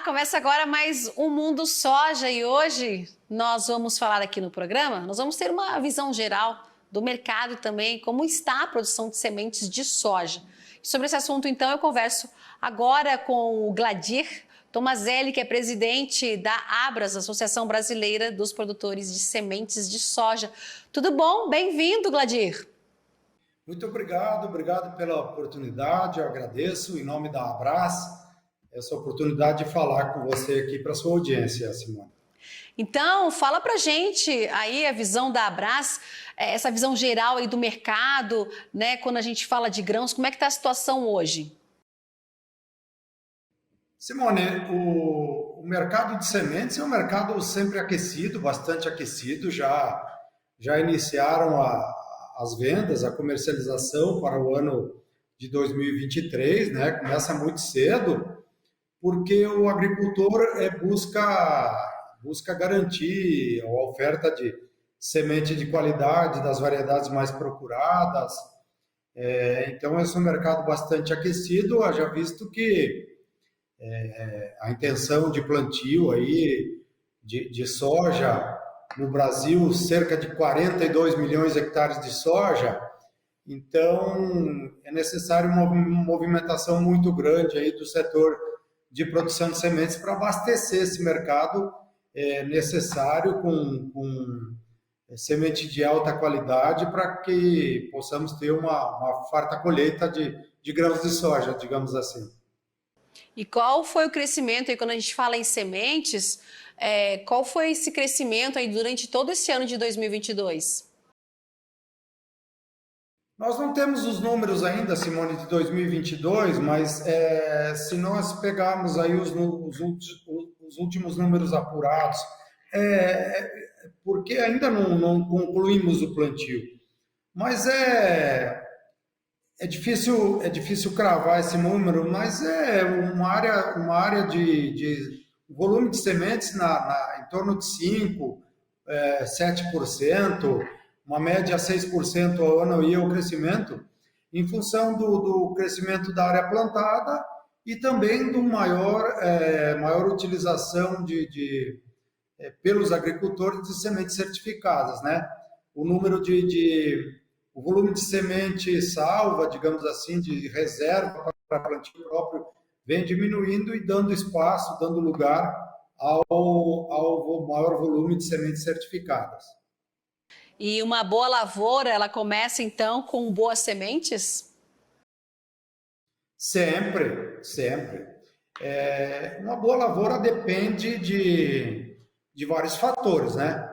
Começa agora mais um Mundo Soja e hoje nós vamos falar aqui no programa, nós vamos ter uma visão geral do mercado e também como está a produção de sementes de soja. E sobre esse assunto, então, eu converso agora com o Gladir Tomazelli, que é presidente da Abras, Associação Brasileira dos Produtores de Sementes de Soja. Tudo bom? Bem-vindo, Gladir. Muito obrigado pela oportunidade, eu agradeço em nome da Abras essa oportunidade de falar com você aqui para a sua audiência, Simone. Então, fala pra gente aí a visão da Abras, essa visão geral aí do mercado, né? Quando a gente fala de grãos, como é que está a situação hoje? Simone, o mercado de sementes é um mercado sempre aquecido, bastante aquecido, já iniciaram as vendas, a comercialização para o ano de 2023, né? Começa muito cedo, porque o agricultor busca garantir a oferta de semente de qualidade, das variedades mais procuradas. Então, esse é um mercado bastante aquecido, haja visto que a intenção de plantio aí de soja no Brasil, cerca de 42 milhões de hectares de soja, então é necessário uma movimentação muito grande aí do setor de produção de sementes para abastecer esse mercado necessário com semente de alta qualidade para que possamos ter uma farta colheita de grãos de soja, digamos assim. E qual foi o crescimento aí, quando a gente fala em sementes, qual foi esse crescimento aí durante todo esse ano de 2022? Nós não temos os números ainda, Simone, de 2022, mas se nós pegarmos aí os últimos números apurados, porque ainda não concluímos o plantio, mas é difícil cravar esse número, mas é uma área de volume de sementes em torno de 5%, 7%, uma média 6% ao ano e o crescimento, em função do crescimento da área plantada e também do maior utilização pelos agricultores de sementes certificadas, né? O volume de semente salva, digamos assim, de reserva para plantio próprio, vem diminuindo e dando espaço, dando lugar ao maior volume de sementes certificadas. E uma boa lavoura, ela começa então com boas sementes? Sempre. Uma boa lavoura depende de vários fatores, né?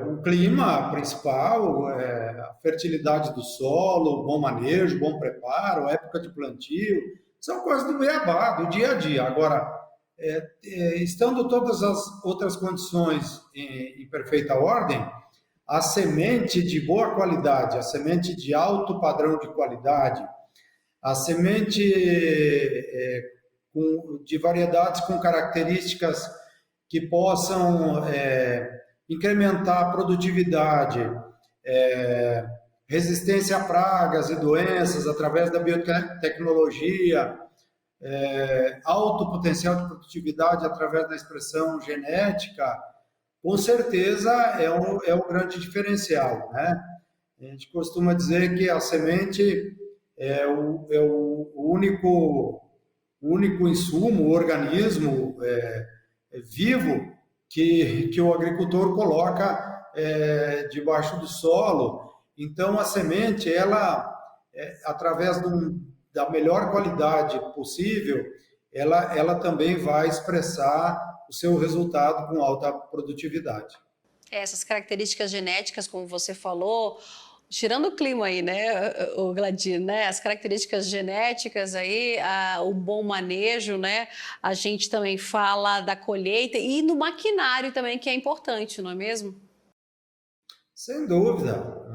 O clima principal, a fertilidade do solo, bom manejo, bom preparo, época de plantio, são coisas do beabá, do dia a dia. Agora, estando todas as outras condições em perfeita ordem, a semente de boa qualidade, a semente de alto padrão de qualidade, a semente de variedades com características que possam incrementar a produtividade, resistência a pragas e doenças através da biotecnologia, alto potencial de produtividade através da expressão genética, com certeza é o grande diferencial, né? A gente costuma dizer que a semente é o único insumo, o organismo vivo que o agricultor coloca debaixo do solo. Então, a semente, ela, através da melhor qualidade possível, ela também vai expressar o seu resultado com alta produtividade. Essas características genéticas, como você falou, tirando o clima aí, né, o Gladir, né, as características genéticas aí, o bom manejo, né, a gente também fala da colheita e no maquinário também, que é importante, não é mesmo? Sem dúvida,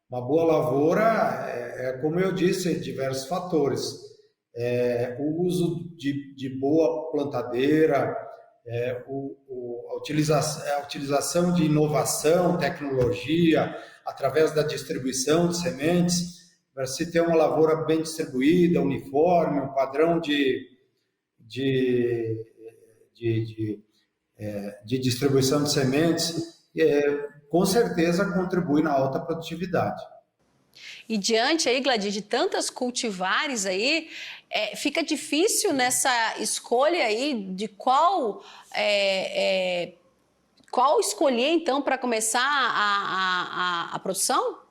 uma boa lavoura como eu disse, diversos fatores. O uso de boa plantadeira, a utilização de inovação, tecnologia, através da distribuição de sementes, para se ter uma lavoura bem distribuída, uniforme, um padrão de de, de distribuição de sementes, com certeza contribui na alta produtividade. E diante aí, Gladir, de tantas cultivares aí, fica difícil nessa escolha aí de qual escolher então para começar a produção?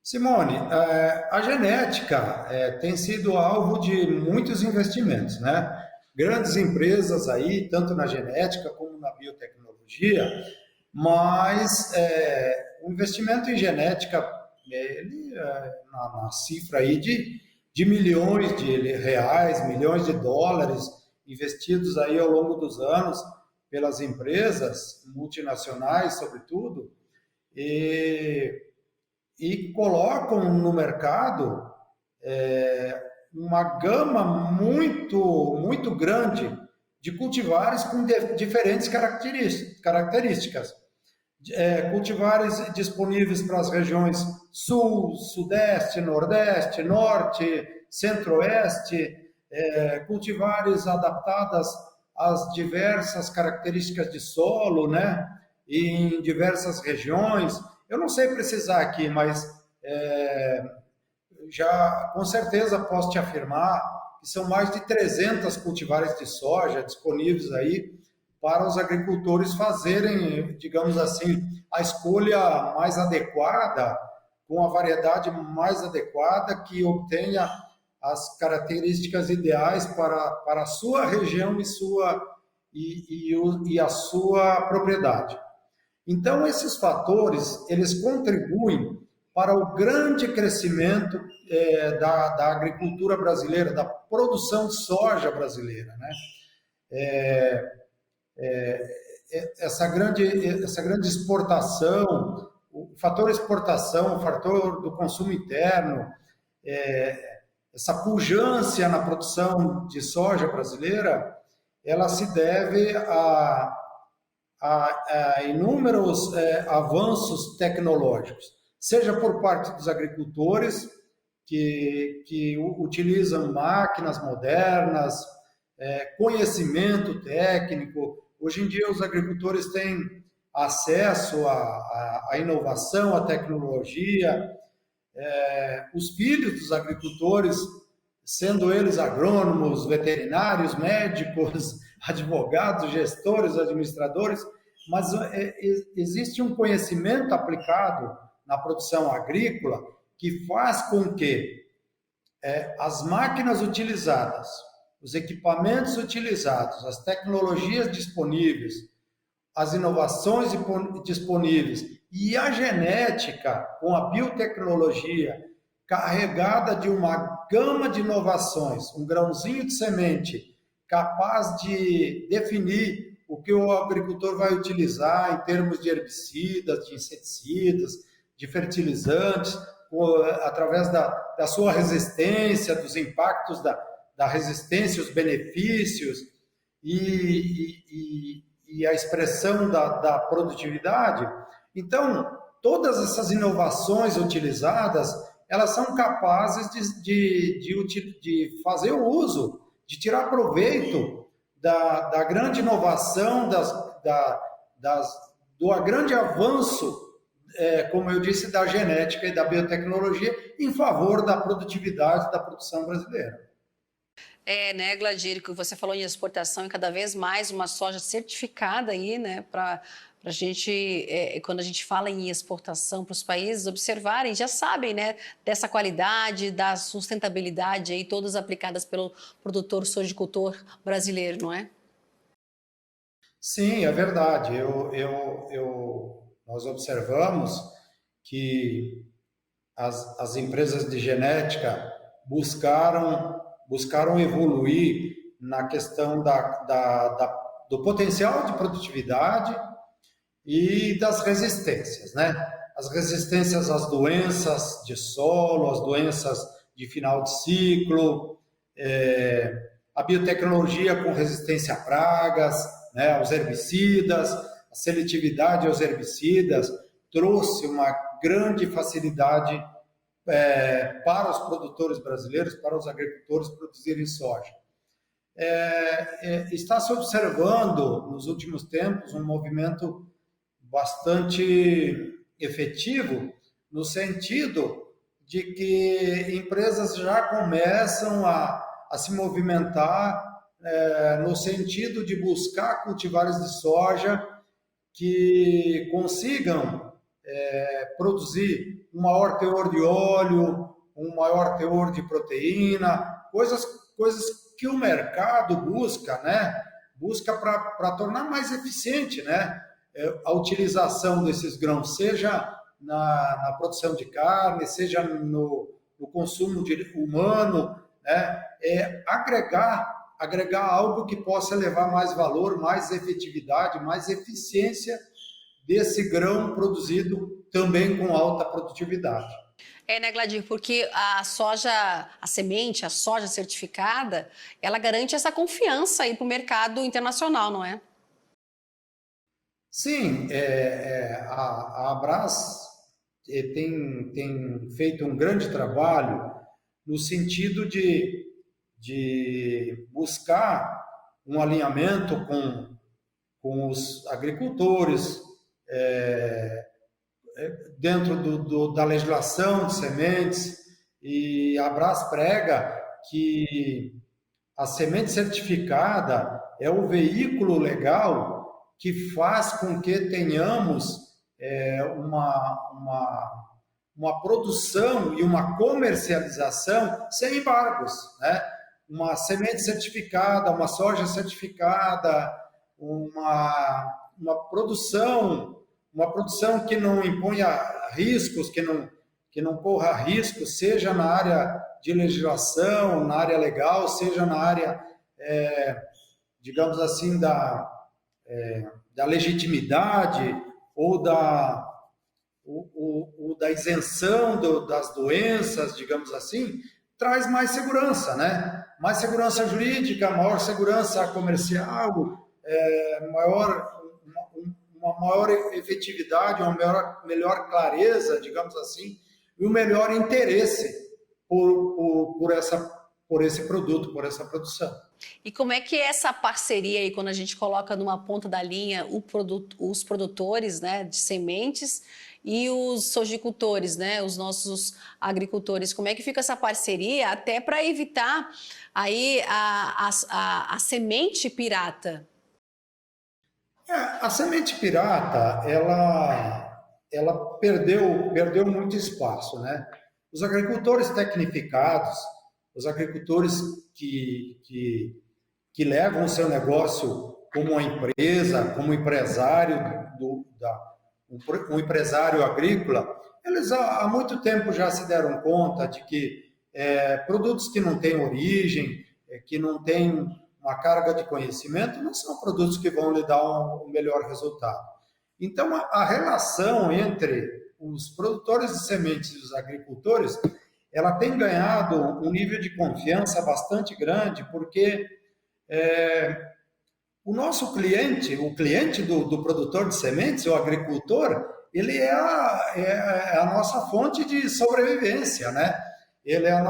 Simone, a genética tem sido alvo de muitos investimentos, né? Grandes empresas aí, tanto na genética como na biotecnologia, mas o investimento em genética, ele, na cifra aí de milhões de reais, milhões de dólares investidos aí ao longo dos anos pelas empresas multinacionais, sobretudo, e colocam no mercado uma gama muito grande de cultivares com diferentes características. Cultivares disponíveis para as regiões sul, sudeste, nordeste, norte, centro-oeste, cultivares adaptadas às diversas características de solo, né, em diversas regiões. Eu não sei precisar aqui, mas já com certeza posso te afirmar que são mais de 300 cultivares de soja disponíveis aí para os agricultores fazerem, digamos assim, a escolha mais adequada, com a variedade mais adequada, que obtenha as características ideais para a sua região e a sua propriedade. Então, esses fatores, eles contribuem para o grande crescimento da agricultura brasileira, da produção de soja brasileira, né? Essa grande exportação, o fator exportação, o fator do consumo interno, essa pujança na produção de soja brasileira, ela se deve a inúmeros avanços tecnológicos, seja por parte dos agricultores que utilizam máquinas modernas, conhecimento técnico. Hoje em dia os agricultores têm acesso à inovação, à tecnologia. Os filhos dos agricultores, sendo eles agrônomos, veterinários, médicos, advogados, gestores, administradores, mas existe um conhecimento aplicado na produção agrícola que faz com que as máquinas utilizadas, os equipamentos utilizados, as tecnologias disponíveis, as inovações disponíveis e a genética com a biotecnologia carregada de uma gama de inovações, um grãozinho de semente capaz de definir o que o agricultor vai utilizar em termos de herbicidas, de inseticidas, de fertilizantes, através da sua resistência, dos impactos da resistência, os benefícios e a expressão da produtividade. Então, todas essas inovações utilizadas, elas são capazes de fazer o uso, de tirar proveito da grande inovação, do grande avanço, como eu disse, da genética e da biotecnologia em favor da produtividade da produção brasileira. Né, Gladir, que você falou em exportação e cada vez mais uma soja certificada aí, né, para a gente, quando a gente fala em exportação para os países, observarem, já sabem, né, dessa qualidade, da sustentabilidade aí, todas aplicadas pelo produtor sojicultor brasileiro, não é? Sim, é verdade. Nós observamos que as empresas de genética buscaram evoluir na questão do potencial de produtividade e das resistências, né? As resistências às doenças de solo, às doenças de final de ciclo, a biotecnologia com resistência a pragas, né, aos herbicidas, a seletividade aos herbicidas, trouxe uma grande facilidade para os produtores brasileiros, para os agricultores produzirem soja. está se observando nos últimos tempos um movimento bastante efetivo no sentido de que empresas já começam a se movimentar no sentido de buscar cultivares de soja que consigam produzir um maior teor de óleo, um maior teor de proteína, coisas que o mercado busca, né? Busca para tornar mais eficiente, né? A utilização desses grãos, seja na produção de carne, seja no consumo humano, né? Agregar algo que possa levar mais valor, mais efetividade, mais eficiência desse grão produzido também com alta produtividade. Né, Gladir, porque a soja, a semente, a soja certificada, ela garante essa confiança aí para o mercado internacional, não é? Sim, a Abras tem feito um grande trabalho no sentido de buscar um alinhamento com os agricultores, dentro da legislação de sementes, e a Abras prega que a semente certificada é o veículo legal que faz com que tenhamos uma produção e uma comercialização sem embargos, né? Uma semente certificada, uma soja certificada, uma produção que não imponha riscos, que não corra riscos, seja na área de legislação, na área legal, seja na área, digamos assim, da legitimidade ou da isenção das doenças, digamos assim, traz mais segurança, né? Mais segurança jurídica, maior segurança comercial, uma maior efetividade, uma melhor clareza, digamos assim, e um melhor interesse por esse produto, por essa produção. E como é que é essa parceria aí, quando a gente coloca numa ponta da linha os produtores, né, de sementes e os sojicultores, né, os nossos agricultores? Como é que fica essa parceria até para evitar aí a semente pirata? A semente pirata, ela perdeu muito espaço, né? Os agricultores tecnificados, os agricultores que levam o seu negócio como uma empresa, como empresário, um empresário agrícola, eles há muito tempo já se deram conta de que produtos que não têm origem, que não têm uma carga de conhecimento, não são produtos que vão lhe dar um melhor resultado. Então, a relação entre os produtores de sementes e os agricultores, ela tem ganhado um nível de confiança bastante grande, porque o nosso cliente, o cliente do produtor de sementes, o agricultor, ele é a nossa fonte de sobrevivência, né? Ele é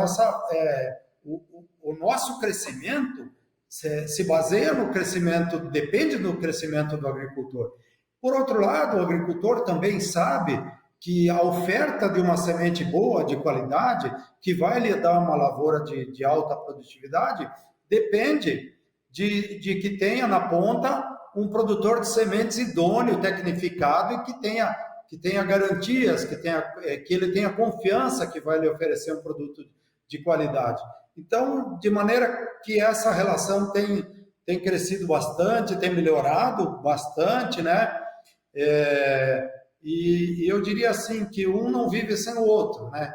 o nosso crescimento se baseia no crescimento, depende do crescimento do agricultor. Por outro lado, o agricultor também sabe que a oferta de uma semente boa, de qualidade, que vai lhe dar uma lavoura de alta produtividade, depende de que tenha na ponta um produtor de sementes idôneo, tecnificado e que tenha garantias, que ele tenha confiança que vai lhe oferecer um produto de qualidade. Então, de maneira que essa relação tem crescido bastante, tem melhorado bastante, né? E eu diria assim que um não vive sem o outro, né?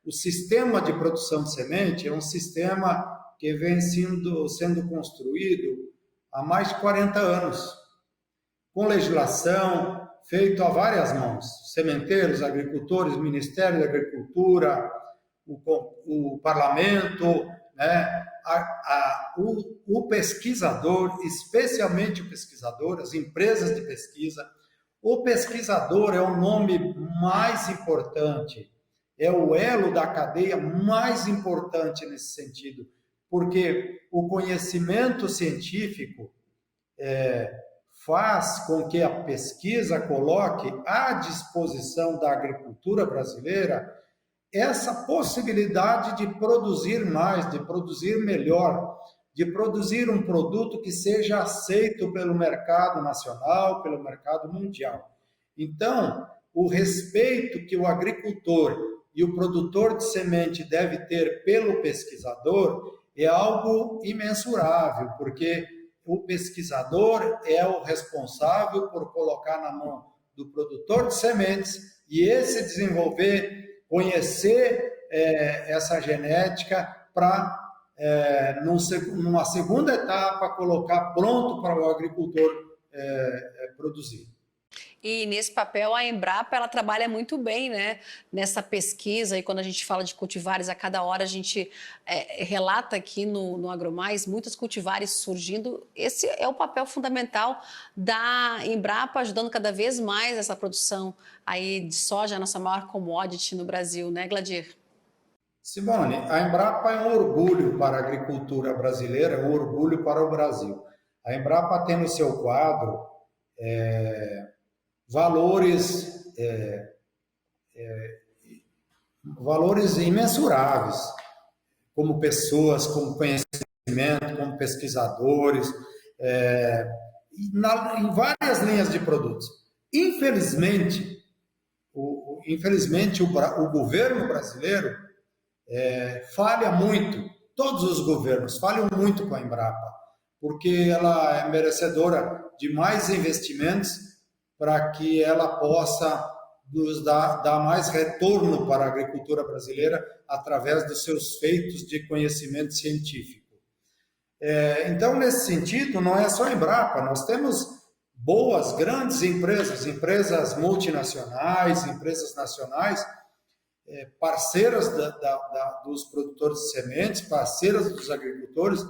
O sistema de produção de semente é um sistema que vem sendo construído há mais de 40 anos, com legislação, feito a várias mãos, sementeiros, agricultores, Ministério da Agricultura, o parlamento, né? O pesquisador, especialmente o pesquisador, as empresas de pesquisa. O pesquisador é o nome mais importante, é o elo da cadeia mais importante nesse sentido, porque o conhecimento científico faz com que a pesquisa coloque à disposição da agricultura brasileira essa possibilidade de produzir mais, de produzir melhor, de produzir um produto que seja aceito pelo mercado nacional, pelo mercado mundial. Então, o respeito que o agricultor e o produtor de semente deve ter pelo pesquisador é algo imensurável, porque o pesquisador é o responsável por colocar na mão do produtor de sementes e esse desenvolver, conhecer essa genética para, numa segunda etapa, colocar pronto para o agricultor produzir. E nesse papel a Embrapa ela trabalha muito bem, né? Nessa pesquisa, e quando a gente fala de cultivares, a cada hora a gente relata aqui no AgroMais muitos cultivares surgindo. Esse é o papel fundamental da Embrapa, ajudando cada vez mais essa produção aí de soja, a nossa maior commodity no Brasil, né, Gladir? Simone, a Embrapa é um orgulho para a agricultura brasileira, é um orgulho para o Brasil. A Embrapa tem no seu quadro valores imensuráveis, como pessoas, como conhecimento, como pesquisadores, em várias linhas de produtos. Infelizmente, o governo brasileiro falha muito, todos os governos falham muito com a Embrapa, porque ela é merecedora de mais investimentos para que ela possa nos dar mais retorno para a agricultura brasileira através dos seus feitos de conhecimento científico. Então, nesse sentido, não é só a Embrapa, nós temos boas, grandes empresas multinacionais, empresas nacionais, parceiras dos produtores de sementes, parceiras dos agricultores,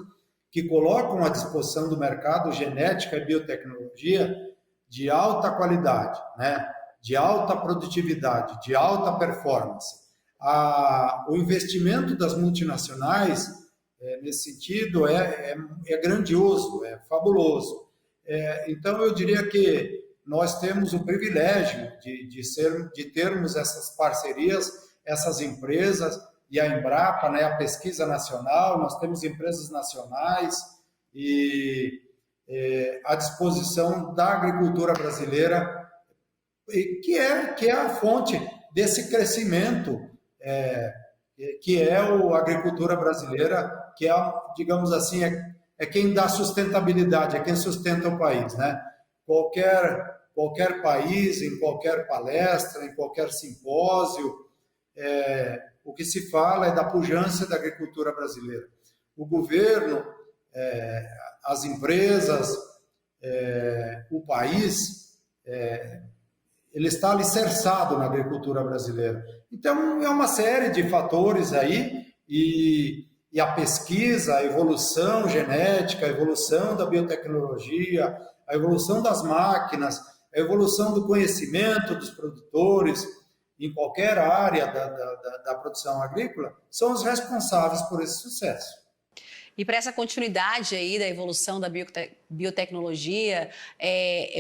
que colocam à disposição do mercado genética e biotecnologia de alta qualidade, né? De alta produtividade, de alta performance. O investimento das multinacionais, nesse sentido, é grandioso, é fabuloso. Então, eu diria que nós temos o privilégio de termos essas parcerias, essas empresas, e a Embrapa, né, a pesquisa nacional, nós temos empresas nacionais à disposição da agricultura brasileira, que é a fonte desse crescimento, que é a agricultura brasileira, que digamos assim, quem dá sustentabilidade, é quem sustenta o país, né? Qualquer país, em qualquer palestra, em qualquer simpósio, o que se fala é da pujança da agricultura brasileira. O governo, as empresas, o país, ele está alicerçado na agricultura brasileira. Então, é uma série de fatores aí, e a pesquisa, a evolução genética, a evolução da biotecnologia, a evolução das máquinas, a evolução do conhecimento dos produtores, em qualquer área da produção agrícola, são os responsáveis por esse sucesso. E para essa continuidade aí da evolução da biotecnologia,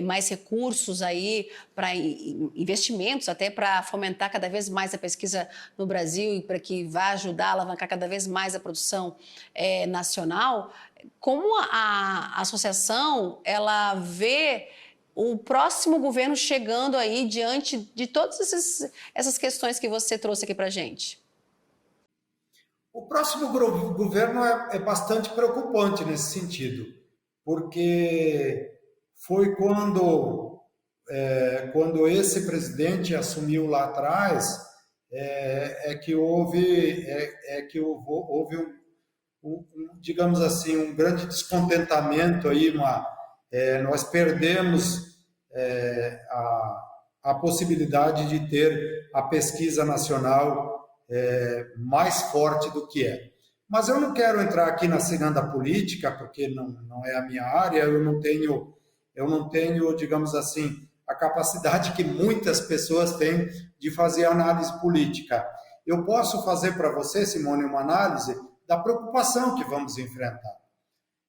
mais recursos aí para investimentos, até para fomentar cada vez mais a pesquisa no Brasil e para que vá ajudar a alavancar cada vez mais a produção nacional, como a associação ela vê o próximo governo chegando aí diante de todas essas questões que você trouxe aqui para a gente? O próximo governo é bastante preocupante nesse sentido, porque foi quando esse presidente assumiu lá atrás, que houve digamos assim, um grande descontentamento aí, nós perdemos a possibilidade de ter a pesquisa nacional mais forte do que é. Mas eu não quero entrar aqui na ciranda política, porque não é a minha área, eu não tenho, digamos assim, a capacidade que muitas pessoas têm de fazer análise política. Eu posso fazer para você, Simone, uma análise da preocupação que vamos enfrentar.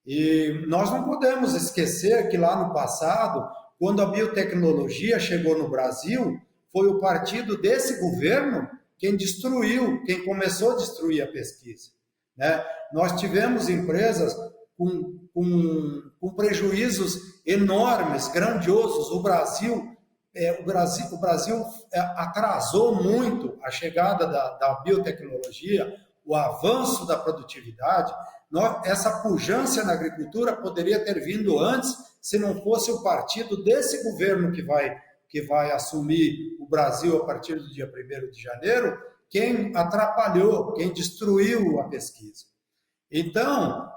E nós não podemos esquecer que lá no passado, quando a biotecnologia chegou no Brasil, foi o partido desse governo quem destruiu, quem começou a destruir a pesquisa, né? Nós tivemos empresas com prejuízos enormes, grandiosos. O Brasil atrasou muito a chegada da biotecnologia, o avanço da produtividade. Essa pujança na agricultura poderia ter vindo antes, se não fosse o partido desse governo que vai assumir o Brasil a partir do dia 1º de janeiro, quem atrapalhou, quem destruiu a pesquisa. Então,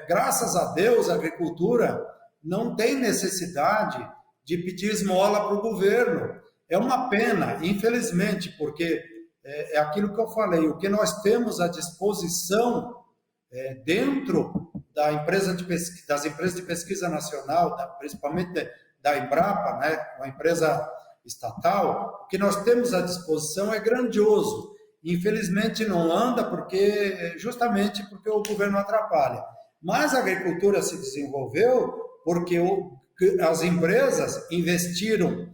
graças a Deus, a agricultura não tem necessidade de pedir esmola para o governo. É uma pena, infelizmente, porque é aquilo que eu falei, o que nós temos à disposição dentro das empresas de pesquisa nacional, principalmente da Embrapa, né, uma empresa estatal, o que nós temos à disposição é grandioso. Infelizmente não anda justamente porque o governo atrapalha. Mas a agricultura se desenvolveu porque as empresas investiram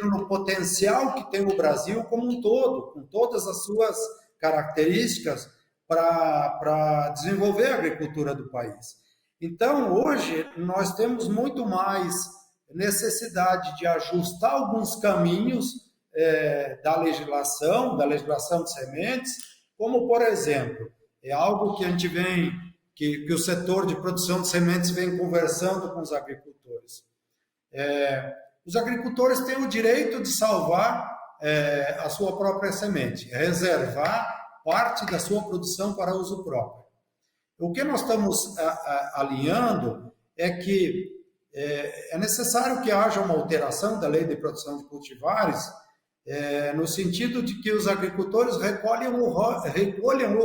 no potencial que tem o Brasil como um todo, com todas as suas características para desenvolver a agricultura do país. Então, hoje, nós temos muito mais necessidade de ajustar alguns caminhos da legislação de sementes, como, por exemplo, é algo que a gente que o setor de produção de sementes vem conversando com os agricultores. Os agricultores têm o direito de salvar a sua própria semente, reservar parte da sua produção para uso próprio. O que nós estamos alinhando é que é necessário que haja uma alteração da lei de produção de cultivares, no sentido de que os agricultores recolham o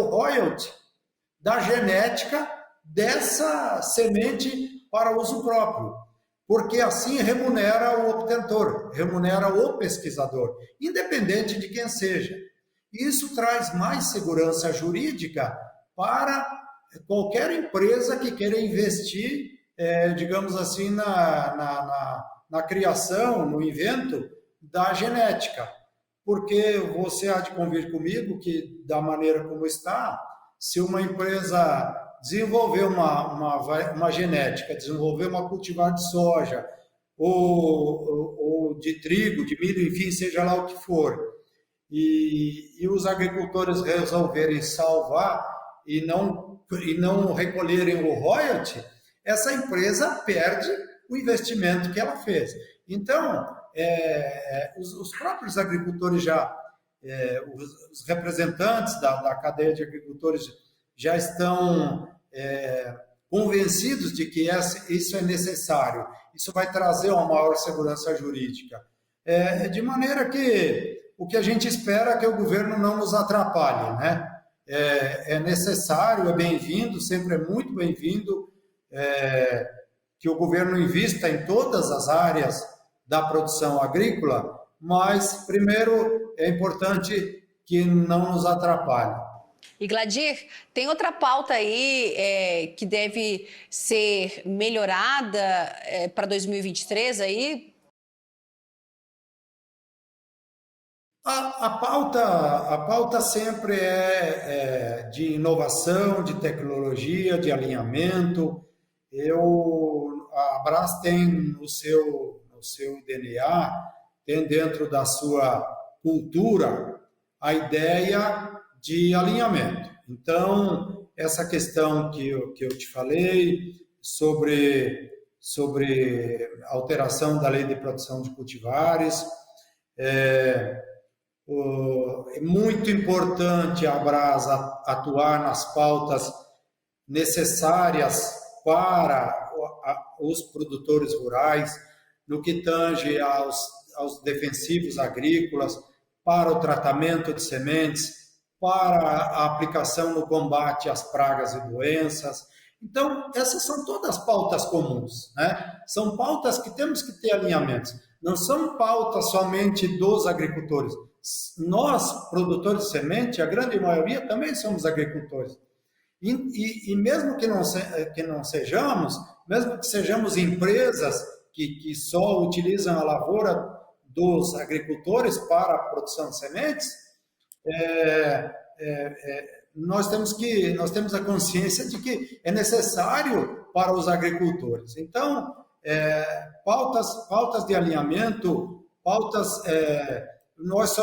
royalty da genética dessa semente para uso próprio, porque assim remunera o obtentor, remunera o pesquisador, independente de quem seja. Isso traz mais segurança jurídica para qualquer empresa que queira investir, digamos assim, na criação, no invento da genética. Porque você há de convir comigo que, da maneira como está, se uma empresa desenvolver uma genética, desenvolver uma cultivar de soja, ou de trigo, de milho, enfim, seja lá o que for, e os agricultores resolverem salvar e não recolherem o royalty, essa empresa perde o investimento que ela fez. Então, os próprios agricultores os representantes da cadeia de agricultores já estão convencidos de que isso é necessário. Isso vai trazer uma maior segurança jurídica. De maneira que o que a gente espera é que o governo não nos atrapalhe, né? É necessário, é bem-vindo, sempre é muito bem-vindo que o governo invista em todas as áreas da produção agrícola, mas, primeiro, é importante que não nos atrapalhe. E, Gladir, tem outra pauta aí que deve ser melhorada para 2023 aí? A pauta sempre é de inovação, de tecnologia, de alinhamento. A Brás tem no seu DNA, tem dentro da sua cultura a ideia de alinhamento. Então, essa questão que eu te falei sobre alteração da lei de produção de cultivares, é muito importante a Brás atuar nas pautas necessárias para os produtores rurais, no que tange aos defensivos agrícolas, para o tratamento de sementes, para a aplicação no combate às pragas e doenças. Então, essas são todas pautas comuns, né? São pautas que temos que ter alinhamentos. Não são pautas somente dos agricultores, nós, produtores de semente, a grande maioria também somos agricultores. E mesmo que não sejamos, mesmo que sejamos empresas que só utilizam a lavoura dos agricultores para a produção de sementes, nós temos a consciência de que é necessário para os agricultores. Então, pautas de alinhamento, nós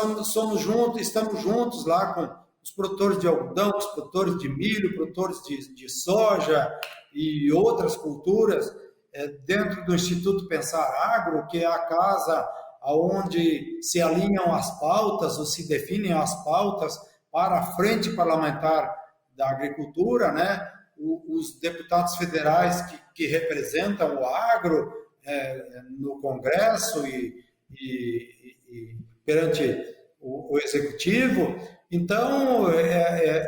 estamos juntos lá com os produtores de algodão, os produtores de milho, produtores de soja e outras culturas, dentro do Instituto Pensar Agro, que é a casa onde se alinham as pautas, ou se definem as pautas para a frente parlamentar da agricultura, né? Os deputados federais que representam o agro no Congresso e perante o Executivo. Então,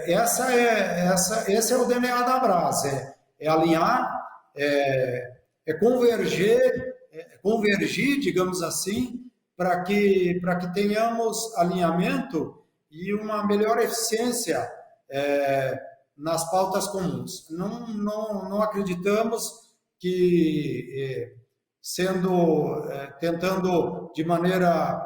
esse é o DNA da Abras, é alinhar, convergir, digamos assim, para que tenhamos alinhamento e uma melhor eficiência nas pautas comuns. Não acreditamos que, tentando de maneira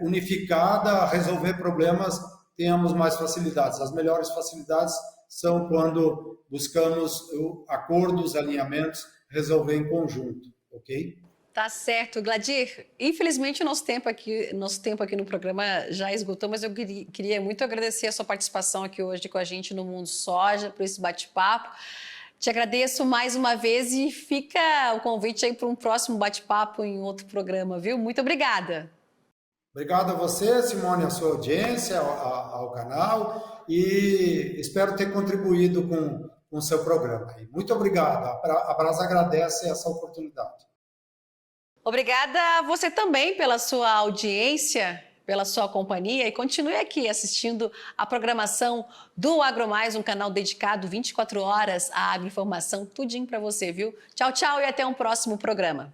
unificada resolver problemas, tenhamos mais facilidades. As melhores facilidades são quando buscamos acordos, alinhamentos, resolver em conjunto, ok? Tá certo, Gladir. Infelizmente, o nosso tempo aqui no programa já esgotou, mas eu queria muito agradecer a sua participação aqui hoje com a gente no Mundo Soja, por esse bate-papo. Te agradeço mais uma vez e fica o convite aí para um próximo bate-papo em outro programa, viu? Muito obrigada. Obrigado a você, Simone, a sua audiência, ao canal, e espero ter contribuído com o seu programa. Muito obrigado. A Abras agradece essa oportunidade. Obrigada a você também pela sua audiência, pela sua companhia, e continue aqui assistindo a programação do AgroMais, um canal dedicado 24 horas à agroinformação, tudinho para você, viu? Tchau, tchau e até um próximo programa.